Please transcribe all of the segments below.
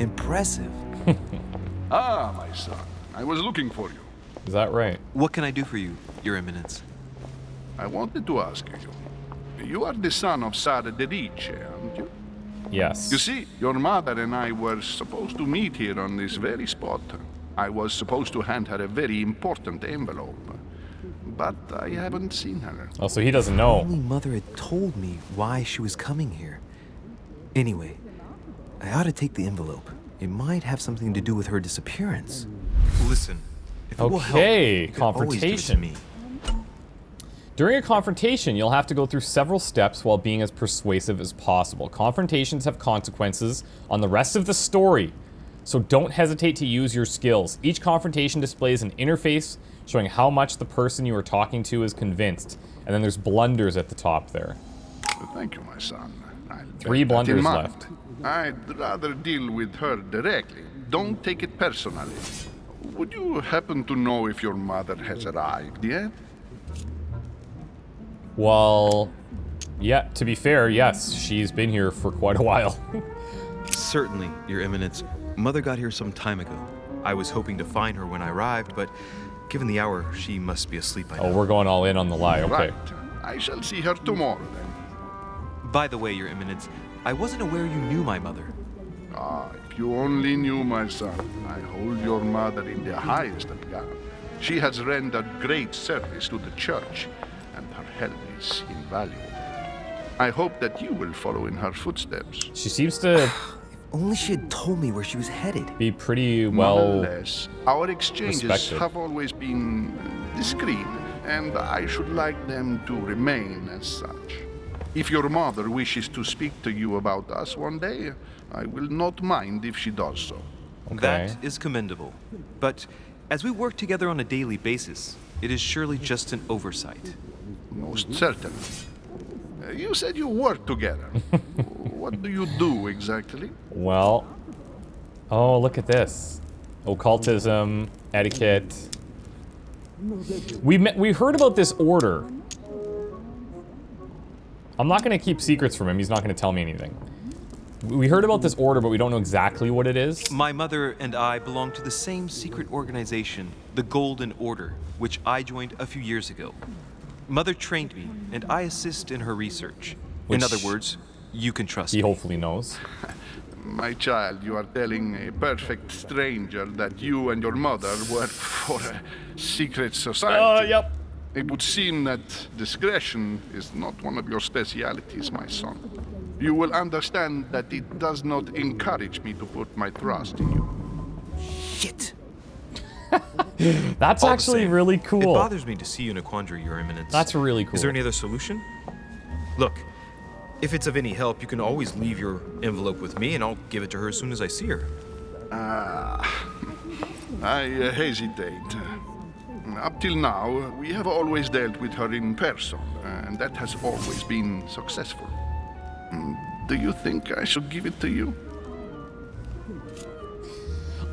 Impressive. Ah, my son. I was looking for you. Is that right? What can I do for you, Your Eminence? I wanted to ask you. You are the son of Sara de Ricci, aren't you? Yes. You see, your mother and I were supposed to meet here on this very spot. I was supposed to hand her a very important envelope. But I haven't seen her. Oh, so he doesn't know. Only Mother had told me why she was coming here. Anyway, I ought to take the envelope. It might have something to do with her disappearance. Listen, if it will help, you can always give it to me. During a confrontation, you'll have to go through several steps while being as persuasive as possible. Confrontations have consequences on the rest of the story, so don't hesitate to use your skills. Each confrontation displays an interface showing how much the person you are talking to is convinced. And then there's blunders at the top there. Thank you, my son. 3 blunders left. I'd rather deal with her directly. Don't take it personally. Would you happen to know if your mother has arrived yet? Well, yeah, to be fair, yes, she's been here for quite a while. Certainly, Your Eminence. Mother got here some time ago. I was hoping to find her when I arrived, but given the hour, she must be asleep by now. Oh, we're going all in on the lie, okay. Right. I shall see her tomorrow, then. By the way, Your Eminence, I wasn't aware you knew my mother. Ah, if you only knew, my son. I hold your mother in the highest regard. She has rendered great service to the church, and her help is invaluable. I hope that you will follow in her footsteps. She seems to Only she had told me where she was headed. be pretty well Nonetheless, our exchanges respected. have always been discreet, and I should like them to remain as such. If your mother wishes to speak to you about us one day, I will not mind if she does so. Okay. That is commendable. But as we work together on a daily basis, it is surely just an oversight. Most certainly. You said you work together. What do you do exactly? Well, oh, look at this. Occultism, etiquette. We heard about this order. I'm not going to keep secrets from him. He's not going to tell me anything. We heard about this order, but we don't know exactly what it is. My mother and I belong to the same secret organization, the Golden Order, which I joined a few years ago. Mother trained me, and I assist in her research. Which in other words, you can trust He me. hopefully knows. My child, you are telling a perfect stranger that you and your mother work for a secret society. Yep. It would seem that discretion is not one of your specialities, my son. You will understand that it does not encourage me to put my trust in you. Shit! That's All the actually same, really It cool. bothers me to see you in a quandary, Your Eminence. That's really cool. Is there any other solution? Look, if it's of any help, you can always leave your envelope with me, and I'll give it to her as soon as I see her. I hesitate. Up till now, we have always dealt with her in person, and that has always been successful. Do you think I should give it to you?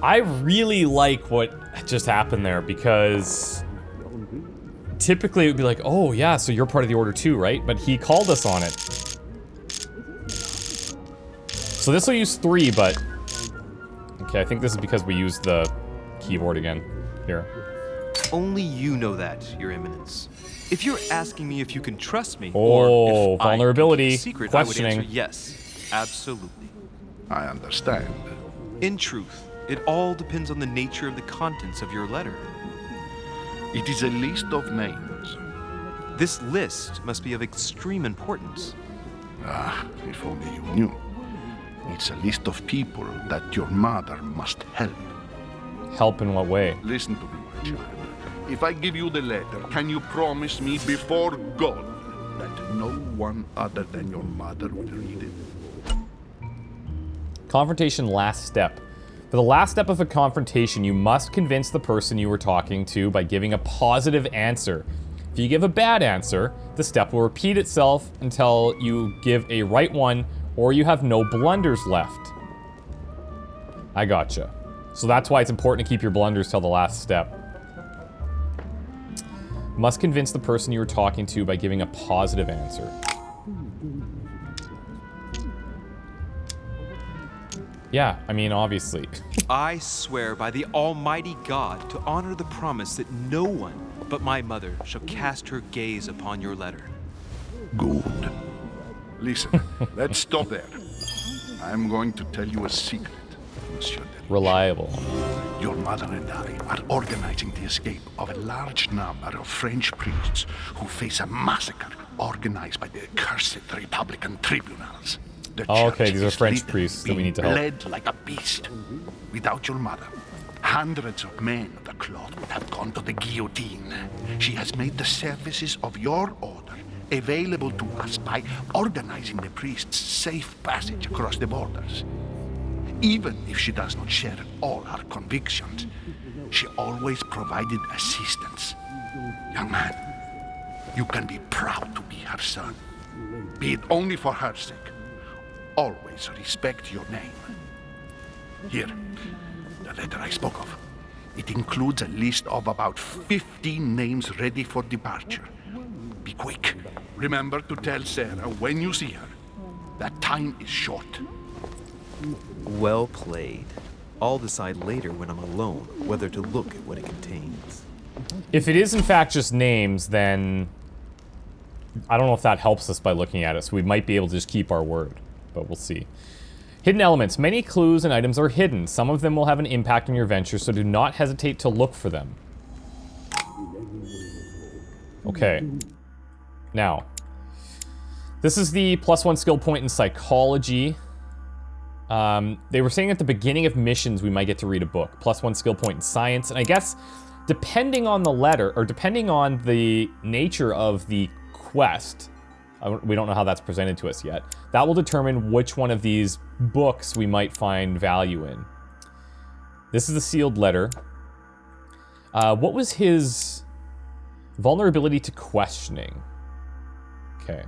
I really like what just happened there because typically it would be like, oh yeah, so you're part of the order too, right? But he called us on it. So this will use 3, but okay, I think this is because we used the keyboard again. Here. Only you know that, Your Eminence. If you're asking me if you can trust me, Oh, or if vulnerability, I keep a secret, questioning. I would answer yes, absolutely. I understand. In truth, it all depends on the nature of the contents of your letter. It is a list of names. This list must be of extreme importance. Ah, if only you knew. It's a list of people that your mother must help. Help in what way? Listen to me, my child. If I give you the letter, can you promise me before God that no one other than your mother will read it? Confrontation last step. For the last step of a confrontation, you must convince the person you were talking to by giving a positive answer. If you give a bad answer, the step will repeat itself until you give a right one or you have no blunders left. I gotcha. So that's why it's important to keep your blunders till the last step. Must convince the person you were talking to by giving a positive answer. Yeah, I mean, obviously. I swear by the Almighty God to honor the promise that no one but my mother shall cast her gaze upon your letter. Good. Listen, let's stop there. I'm going to tell you a secret, Monsieur Delage. Reliable. Your mother and I are organizing the escape of a large number of French priests who face a massacre organized by the accursed Republican tribunals. The okay, church these are is French literally priests that we being need to help. bled like a beast. Without your mother, hundreds of men of the cloth would have gone to the guillotine. She has made the services of your order available to us by organizing the priests' safe passage across the borders. Even if she does not share all our convictions, she always provided assistance. Young man, you can be proud to be her son. Be it only for her sake. Always respect your name. Here, the letter I spoke of. It includes a list of about 15 names ready for departure. Be quick. Remember to tell Sarah when you see her that time is short. Well played. I'll decide later when I'm alone whether to look at what it contains. If it is in fact just names, then I don't know if that helps us by looking at it, so we might be able to just keep our word, but we'll see. Hidden elements. Many clues and items are hidden. Some of them will have an impact on your venture, so do not hesitate to look for them. Okay. Now, this is the +1 skill point in psychology. They were saying at the beginning of missions we might get to read a book. +1 skill point in science, and I guess depending on the letter, or depending on the nature of the quest, we don't know how that's presented to us yet, that will determine which one of these books we might find value in. This is the sealed letter. What was his vulnerability to questioning? Okay.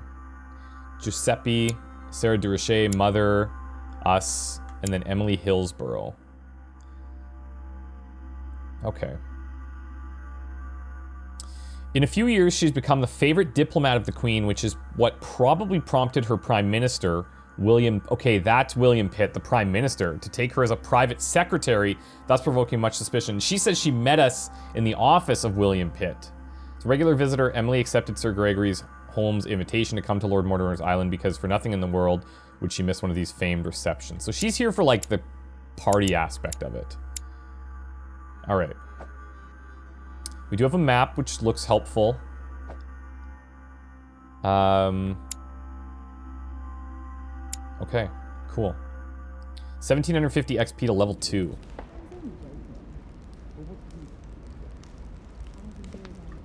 Giuseppe, Sarah Durocher, Mother, us, and then Emily Hillsborough. Okay. In a few years, she's become the favorite diplomat of the Queen, which is what probably prompted her Prime Minister, William... Okay, that's William Pitt, the Prime Minister, to take her as a private secretary, thus provoking much suspicion. She says she met us in the office of William Pitt. As a regular visitor, Emily accepted Sir Gregory's Holm's invitation to come to Lord Mortimer's Island because for nothing in the world would she miss one of these famed receptions. So she's here for, like, the party aspect of it. All right. We do have a map, which looks helpful. Okay, cool. 1750 XP to level 2.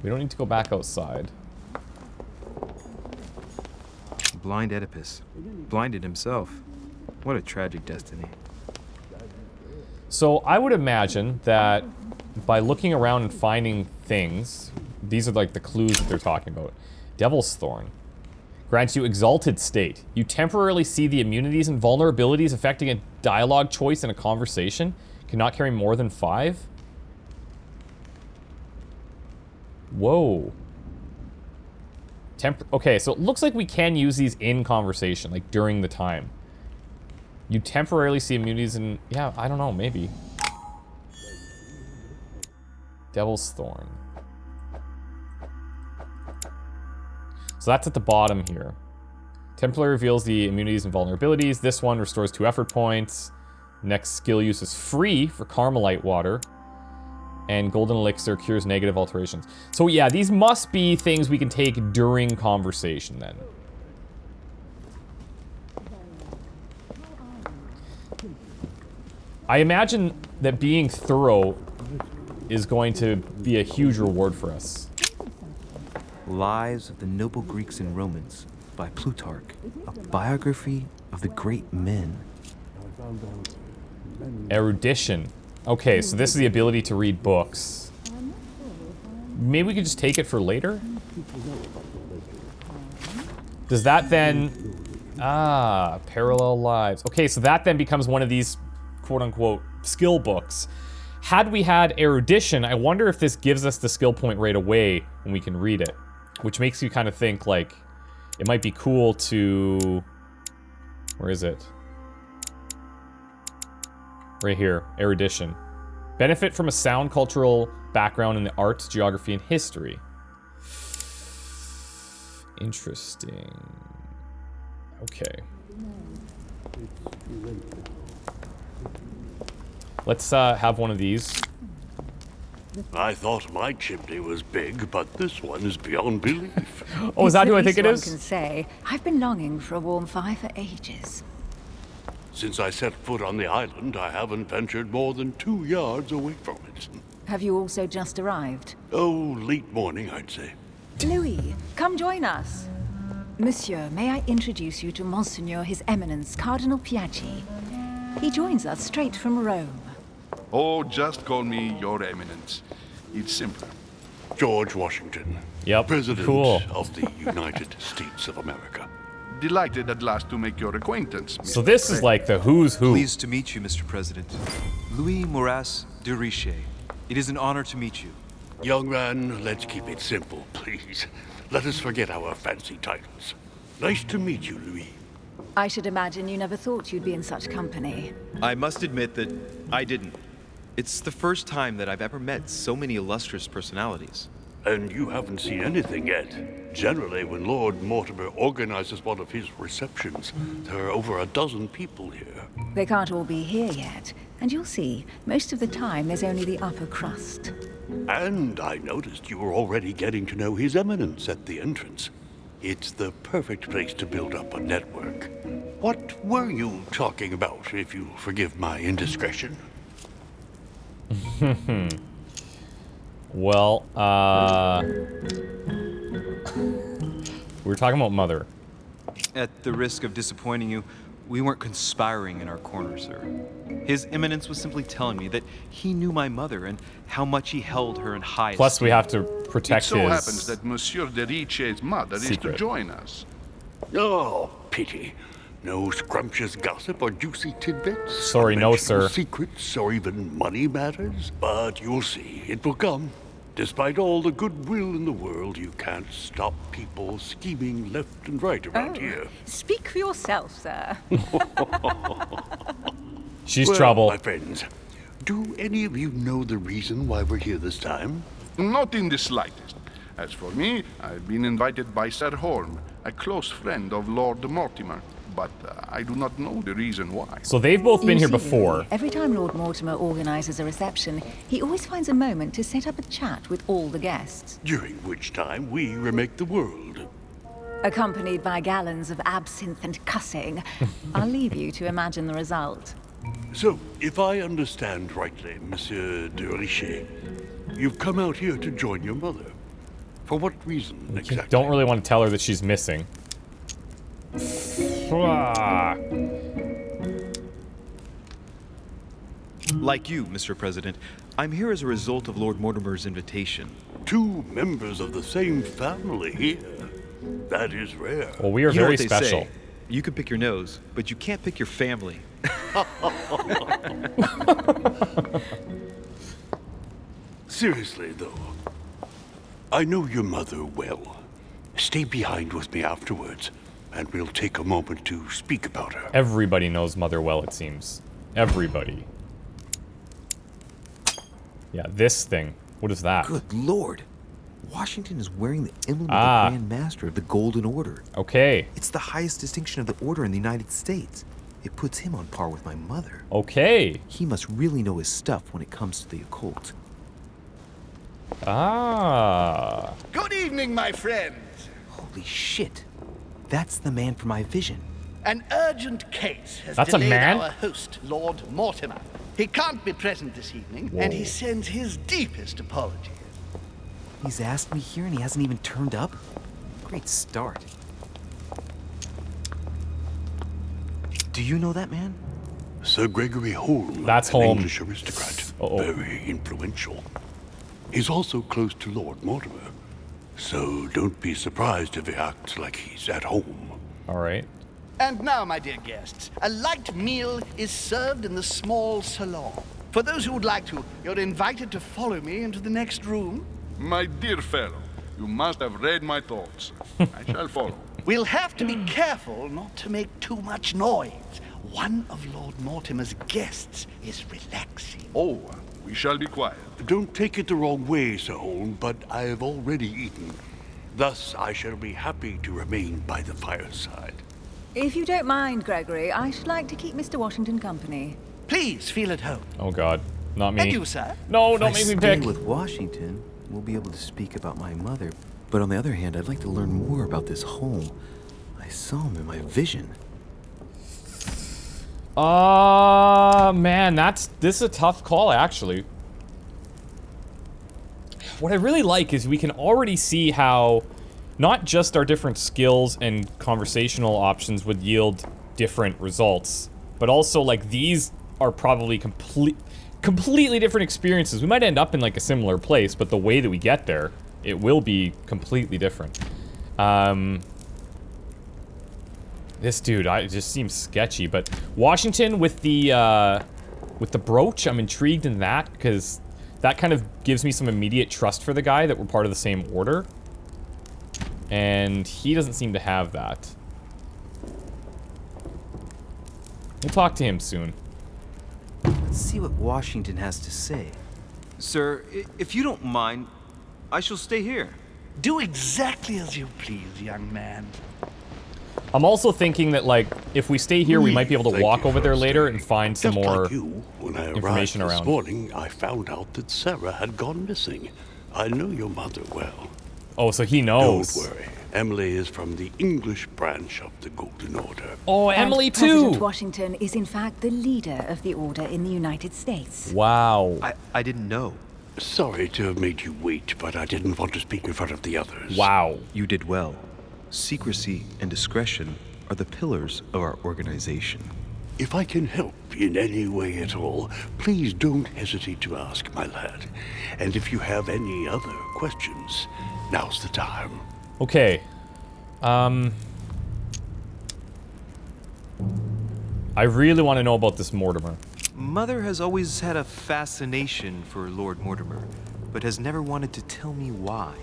We don't need to go back outside. Blind Oedipus. Blinded himself. What a tragic destiny. So I would imagine that by looking around and finding things, these are like the clues that they're talking about. Devil's Thorn. Grants you exalted state. You temporarily see the immunities and vulnerabilities affecting a dialogue choice in a conversation. Cannot carry more than 5. Whoa. Okay, so it looks like we can use these in conversation, like during the time. You temporarily see immunities and... Yeah, I don't know, maybe. Devil's Thorn. So that's at the bottom here. Temporarily reveals the immunities and vulnerabilities. This one restores 2 effort points. Next skill use is free for Carmelite Water. And Golden Elixir cures negative alterations. So yeah, these must be things we can take during conversation then. I imagine that being thorough is going to be a huge reward for us. Lives of the Noble Greeks and Romans by Plutarch, a biography of the great men. Erudition. Okay, so this is the ability to read books. Maybe we could just take it for later? Does that then... Ah, parallel lives. Okay, so that then becomes one of these quote-unquote skill books. Had we had erudition, I wonder if this gives us the skill point right away when we can read it. Which makes you kind of think, like, it might be cool to... Where is it? Right here, erudition. Benefit from a sound cultural background in the arts, geography, and history. Interesting. Okay. Let's have one of these. I thought my chimney was big, but this one is beyond belief. Oh, is that who I think it One is? can say, I've been longing for a warm fire for ages. Since I set foot on the island, I haven't ventured more than 2 yards away from it. Have you also just arrived? Oh, late morning, I'd say. Louis, come join us. Monsieur, may I introduce you to Monseigneur His Eminence, Cardinal Piaggi. He joins us straight from Rome. Oh, just call me Your Eminence. It's simpler. George Washington. Yep, President cool. of the United States of America. Delighted at last to make your acquaintance. So this is like the who's who. Pleased to meet you, Mr. President. Louis Moras de Riche. It is an honor to meet you. Young man, let's keep it simple, please. Let us forget our fancy titles. Nice to meet you, Louis. I should imagine you never thought you'd be in such company. I must admit that I didn't. It's the first time that I've ever met so many illustrious personalities. And you haven't seen anything yet. Generally, when Lord Mortimer organizes one of his receptions, there are over a dozen people here. They can't all be here yet, and you'll see, most of the time there's only the upper crust. And I noticed you were already getting to know His Eminence at the entrance. It's the perfect place to build up a network. What were you talking about, if you forgive my indiscretion? Well, we were talking about Mother. At the risk of disappointing you, we weren't conspiring in our corner, sir. His Eminence was simply telling me that he knew my mother and how much he held her in high Plus, esteem. we have to It protect so his happens that Monsieur de Riche's mother is to secret. join us. Oh, pity. No scrumptious gossip or juicy tidbits. Sorry, no, unmentionable sir. Secrets or even money matters. But you'll see, it will come. Despite all the goodwill in the world, you can't stop people scheming left and right around here. Speak for yourself, sir. She's Well, trouble. my friends, do any of you know the reason why we're here this time? Not in the slightest. As for me, I've been invited by Sir Holm, a close friend of Lord Mortimer, but I do not know the reason why. So they've both been You here see, before. Louis, every time Lord Mortimer organizes a reception, he always finds a moment to set up a chat with all the guests, During which time we remake the world. accompanied by gallons of absinthe and cussing. I'll leave you to imagine the result. So, if I understand rightly, Monsieur de Riche, you've come out here to join your mother. For what reason exactly? Don't really want to tell her that she's missing. Ah. Like you, Mr. President, I'm here as a result of Lord Mortimer's invitation. 2 members of the same family here. That is rare. Well, we are You know very what they special. say. You can pick your nose, but you can't pick your family. Seriously, though, I know your mother well. Stay behind with me afterwards, and we'll take a moment to speak about her. Everybody knows Mother well, it seems. Everybody. Yeah, this thing. What is that? Good Lord. Washington is wearing the emblem Ah. of the Grand Master of the Golden Order. Okay. It's the highest distinction of the Order in the United States. It puts him on par with my mother. Okay. He must really know his stuff when it comes to the occult. Ah. Good evening, my friends. Holy shit. That's the man from my vision. An urgent case has That's a delayed man? our host, Lord Mortimer. He can't be present this evening, and he Whoa. sends his deepest apologies. He's asked me here and he hasn't even turned up? Great start. Do you know that man? Sir Gregory Holm. That's an Holm. English aristocrat. Uh-oh. Very influential. He's also close to Lord Mortimer. So don't be surprised if he acts like he's at home. All right. And now, my dear guests, a light meal is served in the small salon. For those who would like to, you're invited to follow me into the next room. My dear fellow, you must have read my thoughts. I shall follow. We'll have to be careful not to make too much noise, one of Lord Mortimer's guests is relaxing. Oh, we shall be quiet. Don't take it the wrong way, Sir Holm, but I have already eaten. Thus, I shall be happy to remain by the fireside. If you don't mind, Gregory, I should like to keep Mr. Washington company. Please feel at home. Oh god, not me. And you, sir? No, If don't I make me stay pick. with Washington, we'll be able to speak about my mother. But on the other hand, I'd like to learn more about this Holm. I saw him in my vision. Man, this is a tough call, actually. What I really like is we can already see how not just our different skills and conversational options would yield different results, but also, like, these are probably completely different experiences. We might end up in, like, a similar place, but the way that we get there, it will be completely different. This dude, it just seems sketchy, but Washington with the brooch, I'm intrigued in that, because that kind of gives me some immediate trust for the guy that we're part of the same order. And he doesn't seem to have that. We'll talk to him soon. Let's see what Washington has to say. Sir, if you don't mind, I shall stay here. Do exactly as you please, young man. I'm also thinking that, like, if we stay here, we might be able to Thank walk you over for there later staying. and find some Just more like you, when I arrived information this around. morning, I found out that Sarah had gone missing. I know your mother well. Oh, so he knows. Don't worry. Emily is from the English branch of the Golden Order. Oh, And Emily President too. Washington is in fact the leader of the order in the United States. Wow. I didn't know. Sorry to have made you wait, but I didn't want to speak in front of the others. Wow. You did well. Secrecy and discretion are the pillars of our organization. If I can help in any way at all, please don't hesitate to ask, my lad. And if you have any other questions, now's the time. Okay. I really want to know about this Mortimer. Mother has always had a fascination for Lord Mortimer, but has never wanted to tell me why.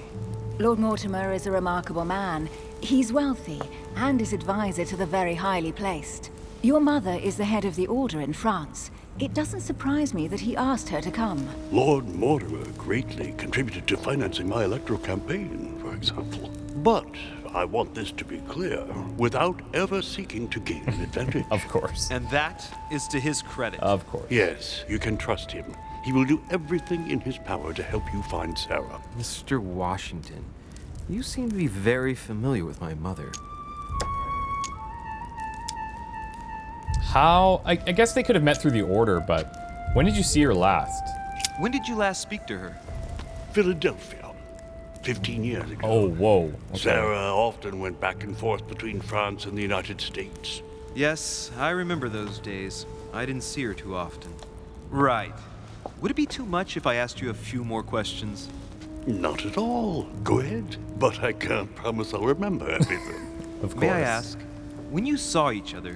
Lord Mortimer is a remarkable man. He's wealthy and is advisor to the very highly placed. Your mother is the head of the order in France. It doesn't surprise me that he asked her to come. Lord Mortimer greatly contributed to financing my electoral campaign, for example. But I want this to be clear, without ever seeking to gain an advantage. Of course. And that is to his credit. Of course. Yes, you can trust him. He will do everything in his power to help you find Sarah. Mr. Washington, you seem to be very familiar with my mother. How? I guess they could have met through the order, but when did you see her last? When did you last speak to her? Philadelphia, 15 years ago. Oh, whoa. Okay. Sarah often went back and forth between France and the United States. Yes, I remember those days. I didn't see her too often. Right. Would it be too much if I asked you a few more questions? Not at all. Go ahead. But I can't promise I'll remember everything. Of course. May I ask, when you saw each other,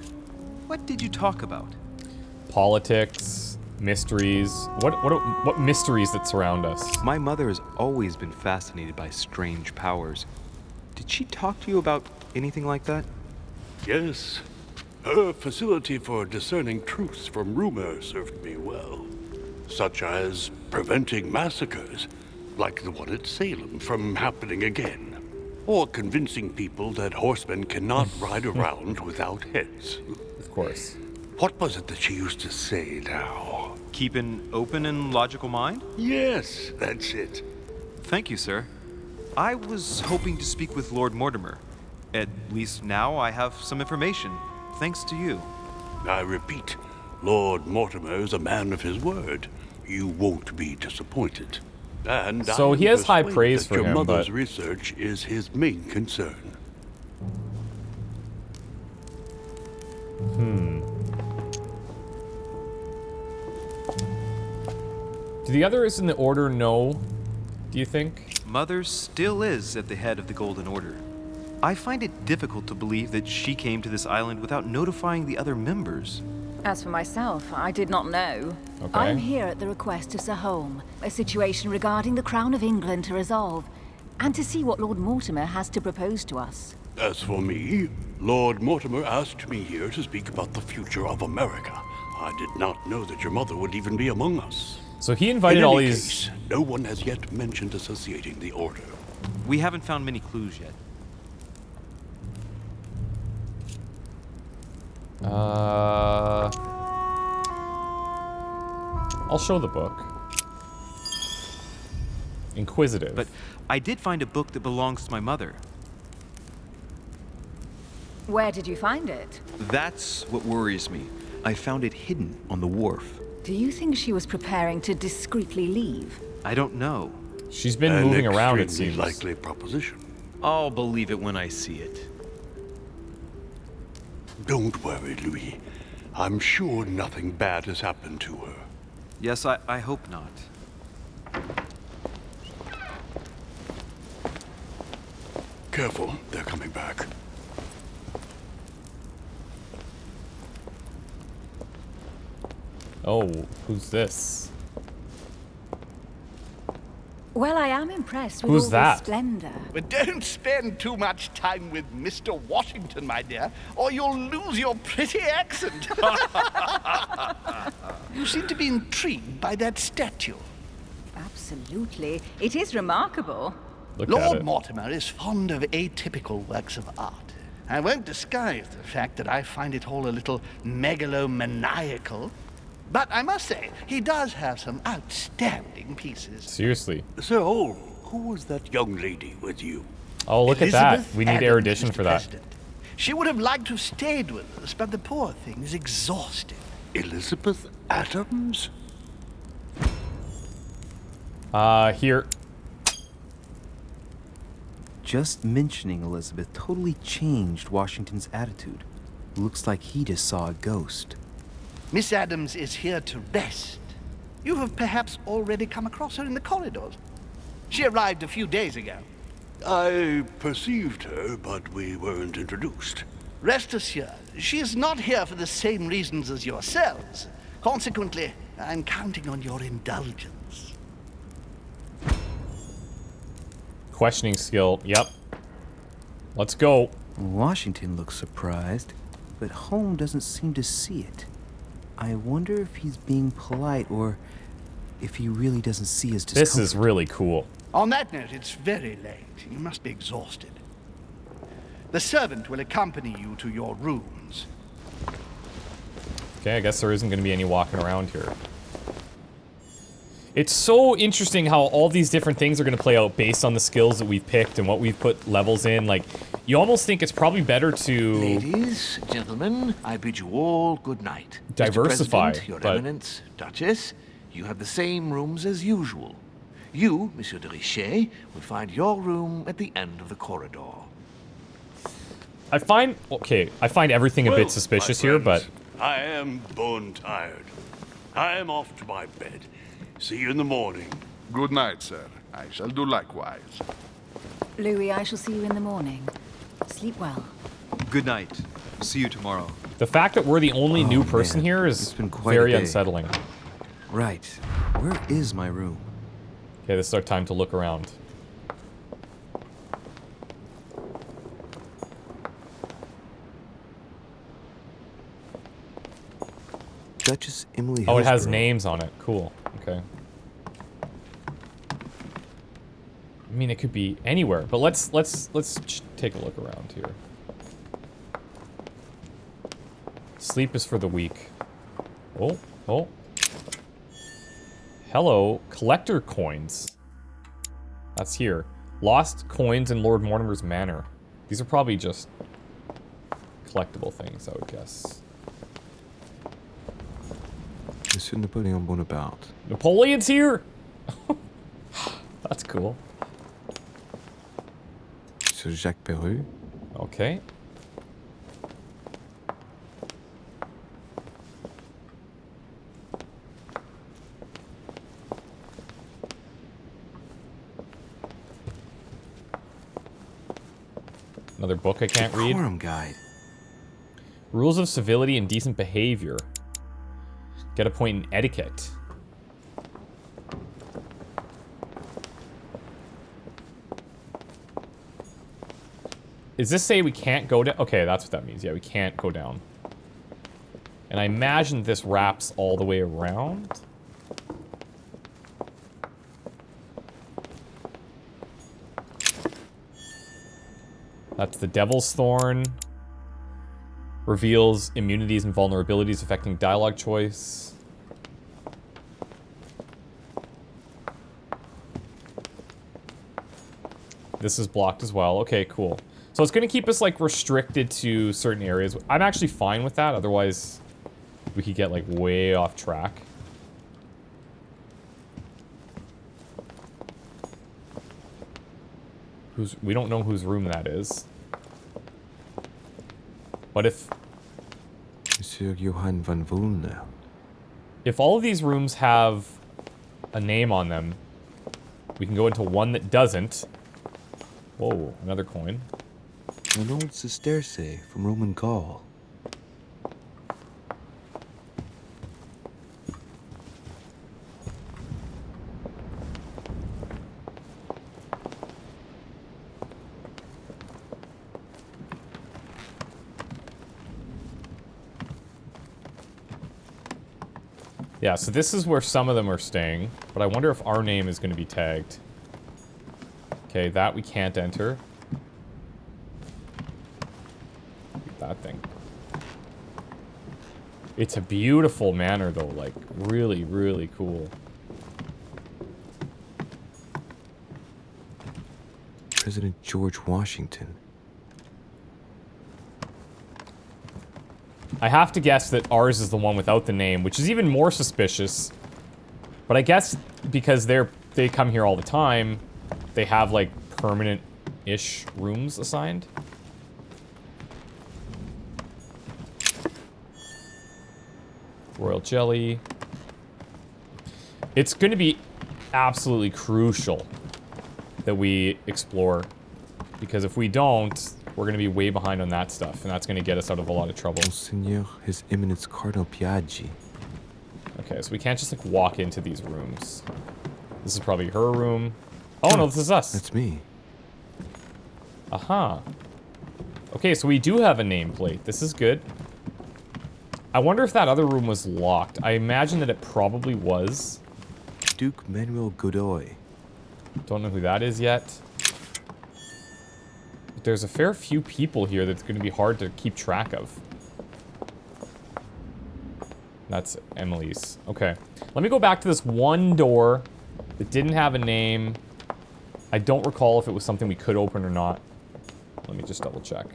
what did you talk about? Politics, mysteries. What mysteries that surround us? My mother has always been fascinated by strange powers. Did she talk to you about anything like that? Yes. Her facility for discerning truth from rumor served me well. Such as preventing massacres, like the one at Salem, from happening again. Or convincing people that horsemen cannot ride around without heads. Of course. What was it that she used to say now? Keep an open and logical mind? Yes, that's it. Thank you, sir. I was hoping to speak with Lord Mortimer. At least now I have some information, thanks to you. I repeat, Lord Mortimer is a man of his word. You won't be disappointed. And So I he am has high persuaded praise that for your him, mother's but- research is his main concern. Do the others in the order know, do you think? Mother still is at the head of the Golden Order. I find it difficult to believe that she came to this island without notifying the other members. As for myself, I did not know. Okay. I'm here at the request of Sir Holm, a situation regarding the Crown of England to resolve. and to see what Lord Mortimer has to propose to us. As for me, Lord Mortimer asked me here to speak about the future of America. I did not know that your mother would even be among us. So he invited In all any these... case, no one has yet mentioned associating the order. We haven't found many clues yet. I'll show the book. Inquisitive. But I did find a book that belongs to my mother. Where did you find it? That's what worries me. I found it hidden on the wharf. Do you think she was preparing to discreetly leave? I don't know. She's been moving around, it extremely seems. likely proposition. I'll believe it when I see it. Don't worry, Louis. I'm sure nothing bad has happened to her. Yes, I hope not. Careful, they're coming back. Oh, who's this? Well, I am impressed with Who's all that? the splendor. But don't spend too much time with Mr. Washington, my dear, or you'll lose your pretty accent. You seem to be intrigued by that statue. Absolutely. It is remarkable. Look at Lord it. Mortimer is fond of atypical works of art. I won't disguise the fact that I find it all a little megalomaniacal. But I must say, he does have some outstanding pieces. Seriously. Sir Holm, who was that young lady with you? Oh, look at that. Elizabeth We need Adams, erudition Mr. for that. President. She would have liked to have stayed with us, but the poor thing is exhausted. Elizabeth Adams? Here. Just mentioning Elizabeth totally changed Washington's attitude. Looks like he just saw a ghost. Miss Adams is here to rest. You have perhaps already come across her in the corridors. She arrived a few days ago. I perceived her, but we weren't introduced. Rest assured, she is not here for the same reasons as yourselves. Consequently, I'm counting on your indulgence. Questioning skill. Yep. Let's go. Washington looks surprised, but Holm doesn't seem to see it. I wonder if he's being polite or if he really doesn't see his discomfort. This is really cool. On that note, it's very late. You must be exhausted. The servant will accompany you to your rooms. Okay, I guess there isn't going to be any walking around here. It's so interesting how all these different things are going to play out based on the skills that we've picked and what we've put levels in. Like, you almost think it's probably better to... Ladies, gentlemen, I bid you all good night. Diversify, Mr. President, Your but- Eminence, Duchess, you have the same rooms as usual. You, Monsieur de Richet, will find your room at the end of the corridor. I find everything a Well, bit suspicious my here, friends, but... I am bone tired. I am off to my bed. See you in the morning. Good night, sir. I shall do likewise. Louis, I shall see you in the morning. Sleep well. Good night. See you tomorrow. The fact that we're the only new person man. here is It's been quite a very day. unsettling. Right. Where is my room? Okay, this is our time to look around. Duchess Emily Oh, it has Hillsborough. names on it. Cool. Okay. I mean, it could be anywhere, but let's take a look around here. Sleep is for the weak. Oh, oh. Hello, collector coins. That's here. Lost coins in Lord Mortimer's manor. These are probably just collectible things, I would guess. Monsieur Napoleon Bonaparte. Napoleon's here! That's cool. Monsieur Jacques Perru. Okay. Another book I can't read. Decorum guide. Rules of civility and decent behavior. Get a point in etiquette. Does this say we can't go down? Okay, that's what that means. Yeah, we can't go down. And I imagine this wraps all the way around. That's the Devil's Thorn. Reveals immunities and vulnerabilities affecting dialogue choice. This is blocked as well. Okay, cool. So it's going to keep us, like, restricted to certain areas. I'm actually fine with that. Otherwise, we could get, like, way off track. We don't know whose room that is. But if... Monsieur Johann van Vulna. If all of these rooms have a name on them, we can go into one that doesn't. Whoa, another coin. An old sesterce from Roman Gaul. Yeah, so this is where some of them are staying, but I wonder if our name is going to be tagged. Okay, that we can't enter. That thing. It's a beautiful manor, though. Like, really, really cool. President George Washington. I have to guess that ours is the one without the name, which is even more suspicious. But I guess because they come here all the time, they have, like, permanent-ish rooms assigned. Royal jelly. It's going to be absolutely crucial that we explore. Because if we don't, we're going to be way behind on that stuff. And that's going to get us out of a lot of trouble. Monseigneur, His Eminence Cardinal Piaggi. Okay, so we can't just, like, walk into these rooms. This is probably her room. Oh, no, this is us. That's me. Aha. Okay, so we do have a nameplate. This is good. I wonder if that other room was locked. I imagine that it probably was. Duke Manuel Godoy. Don't know who that is yet. But there's a fair few people here that's going to be hard to keep track of. That's Emily's. Okay. Let me go back to this one door that didn't have a name. I don't recall if it was something we could open or not. Let me just double check.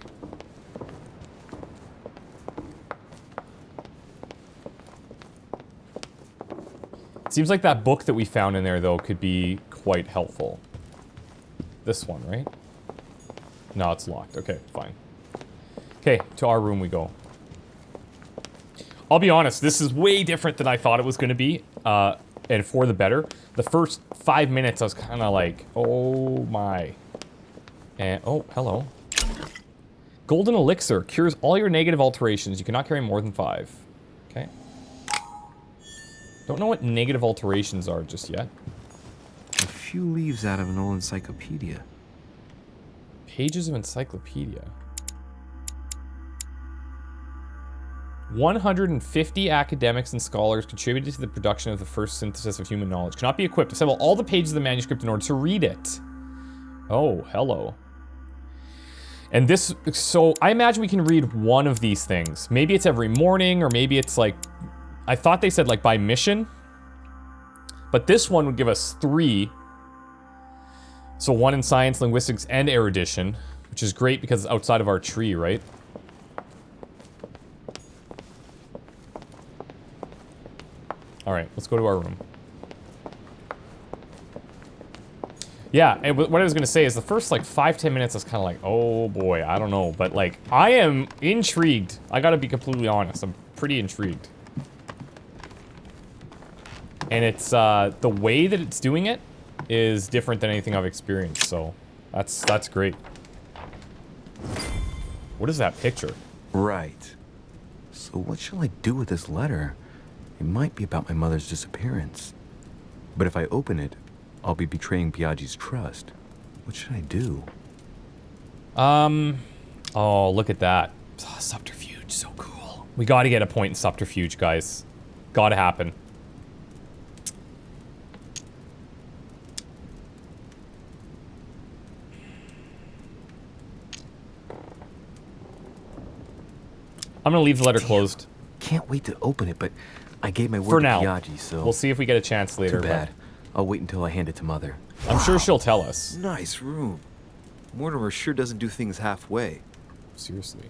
It seems like that book that we found in there, though, could be quite helpful. This one, right? No, it's locked. Okay, fine. Okay, to our room we go. I'll be honest, this is way different than I thought it was going to be, and for the better. The first 5 minutes, I was kind of like, oh my. And, oh, hello. Golden Elixir cures all your negative alterations. You cannot carry more than 5. Okay. Don't know what negative alterations are just yet. A few leaves out of an old encyclopedia. Pages of encyclopedia. 150 academics and scholars contributed to the production of the first synthesis of human knowledge. Cannot be equipped. Assemble all the pages of the manuscript in order to read it. Oh, hello. And this, so I imagine we can read one of these things. Maybe it's every morning, or maybe it's like, I thought they said like by mission. But this one would give us 3. So 1 in science, linguistics, and erudition, which is great because it's outside of our tree, right? Alright, let's go to our room. Yeah, and what I was gonna say is the first, like, 5-10 minutes I was kind of like, oh boy, I don't know. But, like, I am intrigued. I gotta be completely honest. I'm pretty intrigued. And it's, the way that it's doing it is different than anything I've experienced, so that's great. What is that picture? Right. So what shall I do with this letter? It might be about my mother's disappearance. But if I open it, I'll be betraying Piaggi's trust. What should I do? Oh, look at that. Oh, subterfuge, so cool. We gotta get a point in subterfuge, guys. Gotta happen. I'm gonna leave the letter closed. Can't wait to open it, but I gave my word For to now. Piaggi, so... We'll see if we get a chance later. Too bad. I'll wait until I hand it to Mother. I'm sure she'll tell us. Nice room. Mortimer sure doesn't do things halfway. Seriously.